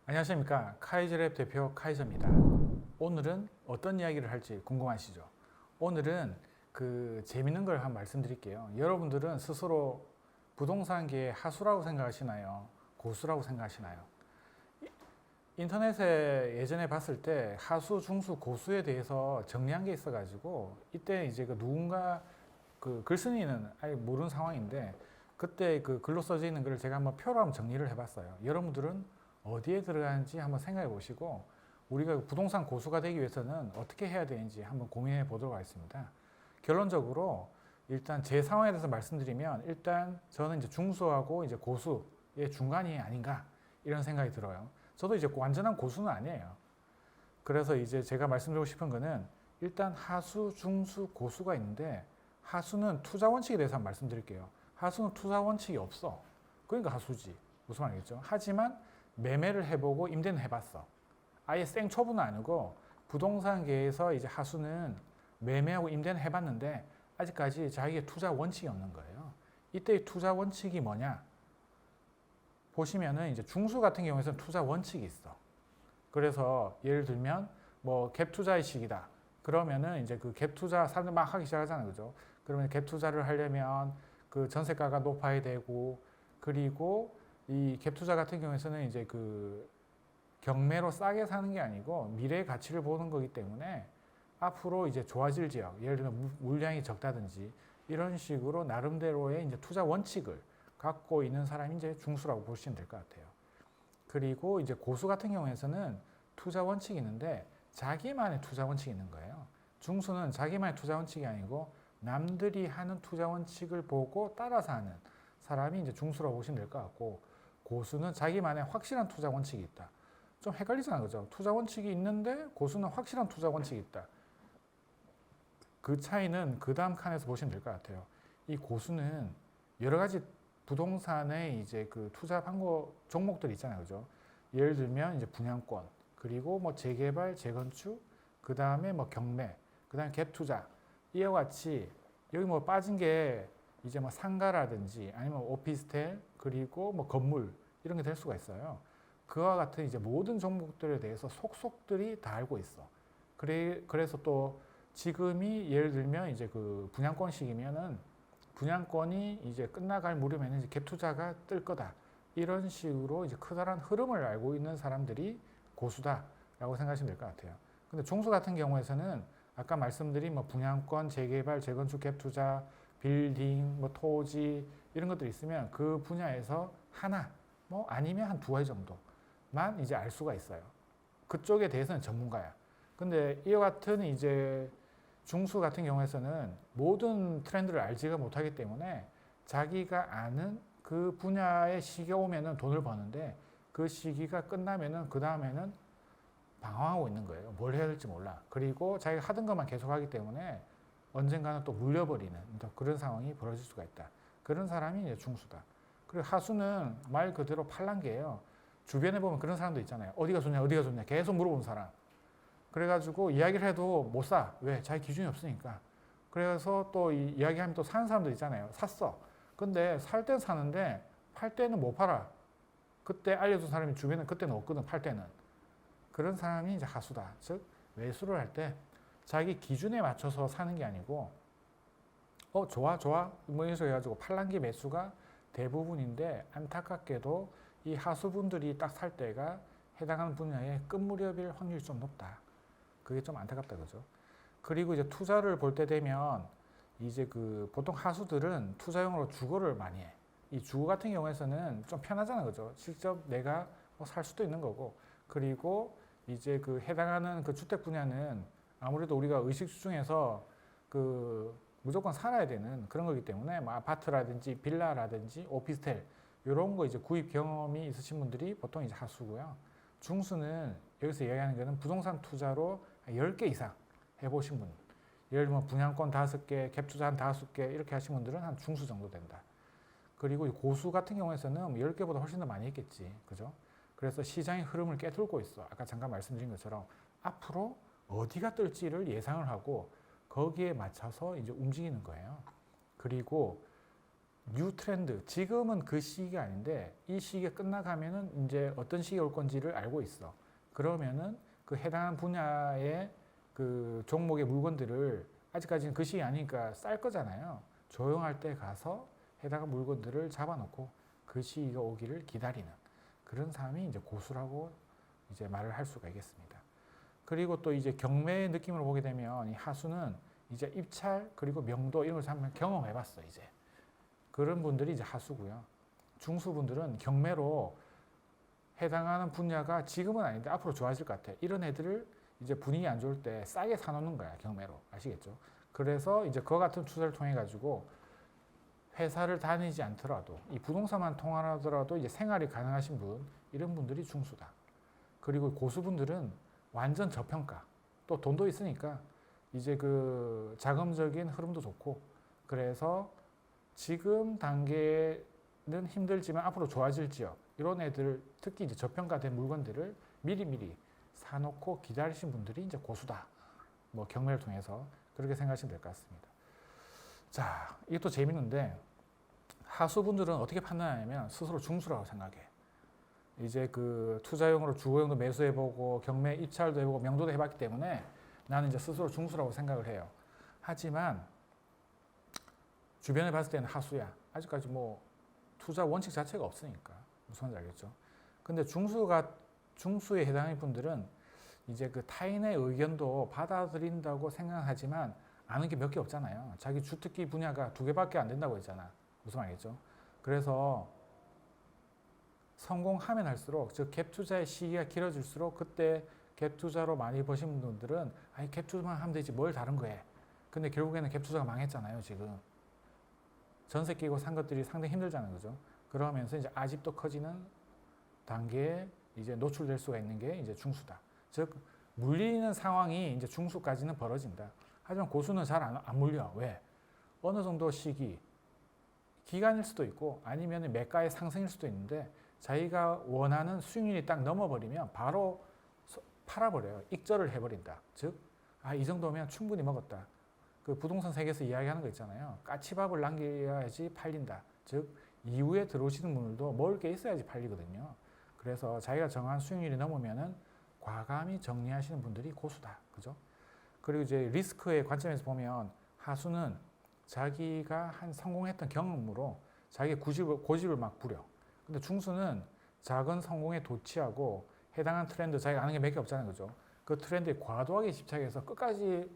안녕하십니까. 카이즈랩 대표 카이저입니다. 오늘은 어떤 이야기를 할지 궁금하시죠? 오늘은 재밌는 걸 한번 말씀드릴게요. 여러분들은 스스로 부동산계의 하수라고 생각하시나요? 고수라고 생각하시나요? 인터넷에 예전에 봤을 때 하수, 중수, 고수에 대해서 정리한 게 있어가지고 이때 이제 누군가 글쓴이는 아예 모르는 상황인데 그때 글로 써져 있는 글을 제가 한번 표로 한번 정리를 해봤어요. 여러분들은 어디에 들어가는지 한번 생각해 보시고 우리가 부동산 고수가 되기 위해서는 어떻게 해야 되는지 한번 고민해 보도록 하겠습니다. 결론적으로 일단 제 상황에 대해서 말씀드리면 일단 저는 이제 중수하고 이제 고수의 중간이 아닌가 이런 생각이 들어요. 저도 이제 완전한 고수는 아니에요. 그래서 이제 제가 말씀드리고 싶은 거는 일단 하수, 중수, 고수가 있는데 하수는 투자 원칙에 대해서 한번 말씀드릴게요. 하수는 투자 원칙이 없어. 그러니까 하수지. 무슨 말이겠죠? 하지만 매매를 해보고 임대는 해봤어. 아예 생초보는 아니고 부동산계에서 이제 하수는 매매하고 임대는 해봤는데 아직까지 자기의 투자 원칙이 없는 거예요. 이때의 투자 원칙이 뭐냐? 보시면은 이제 중수 같은 경우에는 투자 원칙이 있어. 그래서 예를 들면 뭐 갭 투자의 시기다. 그러면은 이제 그 갭 투자 사람들 막 하기 시작하잖아요, 그죠? 그러면 갭 투자를 하려면 그 전세가가 높아야 되고 그리고 이 갭 투자 같은 경우에는 이제 경매로 싸게 사는 게 아니고 미래의 가치를 보는 거기 때문에 앞으로 이제 좋아질 지역, 예를 들면 물량이 적다든지 이런 식으로 나름대로의 이제 투자 원칙을 갖고 있는 사람이 이제 중수라고 보시면 될 것 같아요. 그리고 이제 고수 같은 경우에는 투자 원칙이 있는데 자기만의 투자 원칙이 있는 거예요. 중수는 자기만의 투자 원칙이 아니고 남들이 하는 투자 원칙을 보고 따라서 하는 사람이 이제 중수라고 보시면 될 것 같고 고수는 자기만의 확실한 투자 원칙이 있다. 좀 헷갈리잖아요, 그죠? 투자 원칙이 있는데 고수는 확실한 투자 원칙이 있다. 그 차이는 그 다음 칸에서 보시면 될 것 같아요. 이 고수는 여러 가지 부동산의 이제 투자 방법 종목들이 있잖아요, 그죠? 예를 들면 이제 분양권, 그리고 뭐 재개발, 재건축, 그 다음에 뭐 경매, 그 다음에 갭 투자 이와 같이 여기 뭐 빠진 게 이제 뭐 상가라든지 아니면 오피스텔 그리고 뭐 건물 이런 게 될 수가 있어요. 그와 같은 이제 모든 종목들에 대해서 속속들이 다 알고 있어. 그래서 또 지금이 예를 들면 이제 분양권 시기면은 분양권이 이제 끝나갈 무렵에는 이제 갭 투자가 뜰 거다. 이런 식으로 이제 커다란 흐름을 알고 있는 사람들이 고수다라고 생각하시면 될 것 같아요. 근데 중수 같은 경우에는 아까 말씀드린 뭐 분양권, 재개발, 재건축, 갭 투자, 빌딩, 뭐 토지 이런 것들이 있으면 그 분야에서 하나, 뭐 아니면 한 두 가지 정도만 이제 알 수가 있어요. 그쪽에 대해서는 전문가야. 근데 이와 같은 이제 중수 같은 경우에는 모든 트렌드를 알지가 못하기 때문에 자기가 아는 그 분야의 시기가 오면은 돈을 버는데 그 시기가 끝나면은 그 다음에는 방황하고 있는 거예요. 뭘 해야 될지 몰라. 그리고 자기가 하던 것만 계속 하기 때문에 언젠가는 또 물려버리는 그런 상황이 벌어질 수가 있다. 그런 사람이 이제 중수다. 그리고 하수는 말 그대로 팔랑귀예요. 주변에 보면 그런 사람도 있잖아요. 어디가 좋냐, 어디가 좋냐 계속 물어보는 사람. 그래가지고 이야기를 해도 못 사. 왜? 자기 기준이 없으니까. 그래서 또 이야기하면 또 사는 사람도 있잖아요. 샀어. 근데 살 땐 사는데 팔 때는 못 팔아. 그때 알려준 사람이 주변에 그때는 없거든, 팔 때는. 그런 사람이 이제 하수다. 즉, 매수를 할 때 자기 기준에 맞춰서 사는 게 아니고, 좋아, 좋아. 뭐 이런 식으로 해가지고 팔랑귀 매수가 대부분인데, 안타깝게도 이 하수분들이 딱 살 때가 해당하는 분야의 끝 무렵일 확률이 좀 높다. 그게 좀 안타깝다, 그죠? 그리고 이제 투자를 볼 때 되면, 이제 보통 하수들은 투자용으로 주거를 많이 해. 이 주거 같은 경우에는 좀 편하잖아, 그죠? 직접 내가 살 수도 있는 거고. 그리고 이제 해당하는 주택 분야는 아무래도 우리가 의식주 중에서 무조건 살아야 되는 그런 거기 때문에 뭐 아파트라든지 빌라라든지 오피스텔 이런 거 이제 구입 경험이 있으신 분들이 보통 이제 하수고요. 중수는 여기서 이야기하는 거는 부동산 투자로 10개 이상 해보신 분. 예를 들면 분양권 5개, 갭 투자 한 5개 이렇게 하신 분들은 한 중수 정도 된다. 그리고 고수 같은 경우에는 10개보다 훨씬 더 많이 했겠지. 그죠? 그래서 시장의 흐름을 깨뚫고 있어. 아까 잠깐 말씀드린 것처럼 앞으로 어디가 뜰지를 예상을 하고 거기에 맞춰서 이제 움직이는 거예요. 그리고 뉴 트렌드, 지금은 그 시기가 아닌데 이 시기가 끝나가면은 이제 어떤 시기가 올 건지를 알고 있어. 그러면은 그 해당 분야의 그 종목의 물건들을 아직까지는 그 시기 아니니까 쌀 거잖아요. 조용할 때 가서 해당 물건들을 잡아놓고 그 시기가 오기를 기다리는 그런 사람이 이제 고수라고 이제 말을 할 수가 있겠습니다. 그리고 또 이제 경매의 느낌으로 보게 되면 이 하수는 이제 입찰 그리고 명도 이런 걸 한번 경험해봤어 이제. 그런 분들이 이제 하수고요. 중수분들은 경매로 해당하는 분야가 지금은 아닌데 앞으로 좋아질 것 같아. 이런 애들을 이제 분위기 안 좋을 때 싸게 사놓는 거야 경매로. 아시겠죠? 그래서 이제 그와 같은 투자를 통해 가지고 회사를 다니지 않더라도 이 부동산만 통하더라도 이제 생활이 가능하신 분 이런 분들이 중수다. 그리고 고수분들은 완전 저평가. 또 돈도 있으니까 이제 그 자금적인 흐름도 좋고 그래서 지금 단계는 힘들지만 앞으로 좋아질 지역 이런 애들 특히 이제 저평가된 물건들을 미리미리 사놓고 기다리신 분들이 이제 고수다. 뭐 경매를 통해서 그렇게 생각하시면 될 것 같습니다. 자, 이게 또 재밌는데 하수분들은 어떻게 판단하냐면 스스로 중수라고 생각해. 이제 그 투자용으로 주거용도 매수해보고 경매 입찰도 해보고 명도도 해봤기 때문에 나는 이제 스스로 중수라고 생각을 해요. 하지만 주변에 봤을 때는 하수야. 아직까지 뭐 투자 원칙 자체가 없으니까 무슨 말인지 알겠죠. 근데 중수에 해당하는 분들은 이제 그 타인의 의견도 받아들인다고 생각하지만 아는 게 몇 개 없잖아요. 자기 주특기 분야가 2개밖에 안 된다고 했잖아. 무슨 말이겠죠? 그래서 성공하면 할수록 즉 갭 투자의 시기가 길어질수록 그때 갭 투자로 많이 버신 분들은 아니 갭 투자만 하면 되지 뭘 다른 거 해. 근데 결국에는 갭 투자가 망했잖아요, 지금. 전세 끼고 산 것들이 상당히 힘들잖아요, 그죠? 그러면서 이제 아직도 커지는 단계에 이제 노출될 수가 있는 게 이제 중수다. 즉 물리는 상황이 이제 중수까지는 벌어진다. 하지만 고수는 잘 안 물려. 왜? 어느 정도 시기, 기간일 수도 있고 아니면 매가의 상승일 수도 있는데 자기가 원하는 수익률이 딱 넘어버리면 바로 팔아버려요. 익절을 해버린다. 즉, 이 정도면 충분히 먹었다. 그 부동산 세계에서 이야기하는 거 있잖아요. 까치밥을 남겨야지 팔린다. 즉, 이후에 들어오시는 분들도 먹을 게 있어야지 팔리거든요. 그래서 자기가 정한 수익률이 넘으면은 과감히 정리하시는 분들이 고수다. 그죠? 그리고 이제 리스크의 관점에서 보면 하수는 자기가 한 성공했던 경험으로 자기의 고집을 막 부려. 근데 중수는 작은 성공에 도취하고 해당한 트렌드 자기가 아는 게 몇 개 없잖아요. 그죠? 그 트렌드에 과도하게 집착해서 끝까지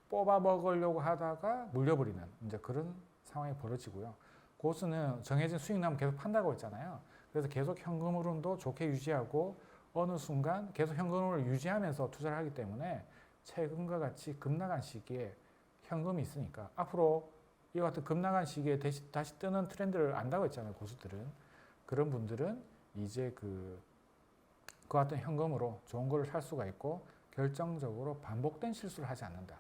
뽑아 먹으려고 하다가 물려버리는 이제 그런 상황이 벌어지고요. 고수는 정해진 수익 나면 계속 판다고 했잖아요. 그래서 계속 현금 흐름도 좋게 유지하고 어느 순간 계속 현금 흐름을 유지하면서 투자를 하기 때문에 최근과 같이 급락한 시기에 현금이 있으니까 앞으로 이와 같은 급락한 시기에 다시 뜨는 트렌드를 안다고 했잖아요. 고수들은. 그런 분들은 이제 그 같은 현금으로 좋은 거를 살 수가 있고 결정적으로 반복된 실수를 하지 않는다.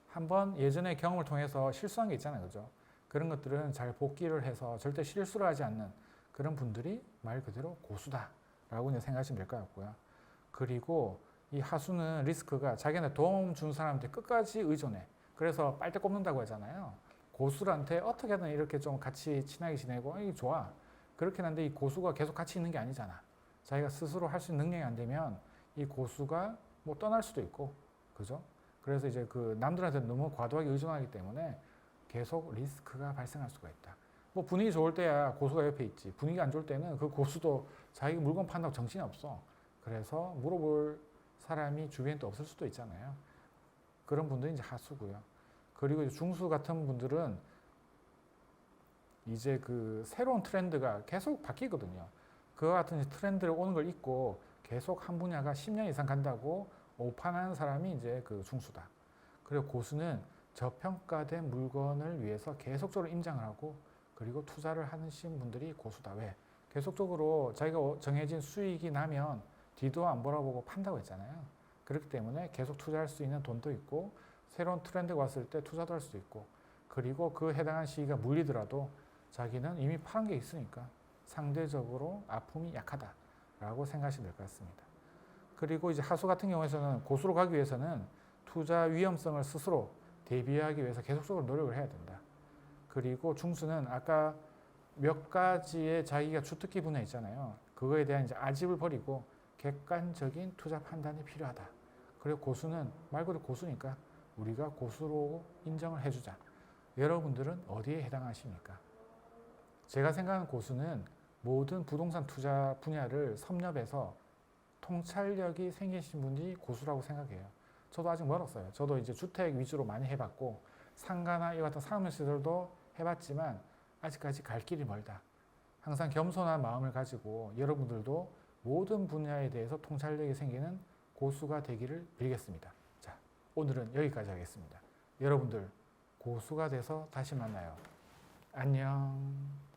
한번 예전의 경험을 통해서 실수한 게 있잖아요. 그죠? 그런 것들은 잘 복기를 해서 절대 실수를 하지 않는 그런 분들이 말 그대로 고수다라고 이제 생각하시면 될 것 같고요. 그리고 이 하수는 리스크가 자기한테 도움 준 사람한테 끝까지 의존해. 그래서 빨대 꼽는다고 하잖아요. 고수한테 어떻게든 이렇게 좀 같이 친하게 지내고 이게 좋아. 그렇긴 한데 이 고수가 계속 같이 있는 게 아니잖아. 자기가 스스로 할 수 있는 능력이 안 되면 이 고수가 뭐 떠날 수도 있고, 그죠? 그래서 이제 그 남들한테 너무 과도하게 의존하기 때문에 계속 리스크가 발생할 수가 있다. 뭐 분위기 좋을 때야 고수가 옆에 있지. 분위기 안 좋을 때는 그 고수도 자기 물건 판다고 정신이 없어. 그래서 물어볼 사람이 주변에 또 없을 수도 있잖아요. 그런 분들이 이제 하수고요. 그리고 이제 중수 같은 분들은 이제 그 새로운 트렌드가 계속 바뀌거든요. 그와 같은 트렌드를 오는 걸 잊고 계속 한 분야가 10년 이상 간다고 오판하는 사람이 이제 그 중수다. 그리고 고수는 저평가된 물건을 위해서 계속적으로 임장을 하고 그리고 투자를 하신 분들이 고수다. 왜? 계속적으로 자기가 정해진 수익이 나면 뒤도 안 돌아보고 판다고 했잖아요. 그렇기 때문에 계속 투자할 수 있는 돈도 있고 새로운 트렌드가 왔을 때 투자도 할 수 있고 그리고 그 해당한 시기가 물리더라도 자기는 이미 파는 게 있으니까 상대적으로 아픔이 약하다라고 생각하시면 될 것 같습니다. 그리고 이제 하수 같은 경우에는 고수로 가기 위해서는 투자 위험성을 스스로 대비하기 위해서 계속적으로 노력을 해야 된다. 그리고 중수는 아까 몇 가지의 자기가 주특기 분야 있잖아요. 그거에 대한 이제 아집을 버리고 객관적인 투자 판단이 필요하다. 그리고 고수는 말 그대로 고수니까 우리가 고수로 인정을 해주자. 여러분들은 어디에 해당하십니까? 제가 생각하는 고수는 모든 부동산 투자 분야를 섭렵해서 통찰력이 생기신 분이 고수라고 생각해요. 저도 아직 멀었어요. 저도 이제 주택 위주로 많이 해봤고 상가나 이 같은 상업용 시설도 해봤지만 아직까지 갈 길이 멀다. 항상 겸손한 마음을 가지고 여러분들도 모든 분야에 대해서 통찰력이 생기는 고수가 되기를 빌겠습니다. 자, 오늘은 여기까지 하겠습니다. 여러분들 고수가 돼서 다시 만나요. 안녕.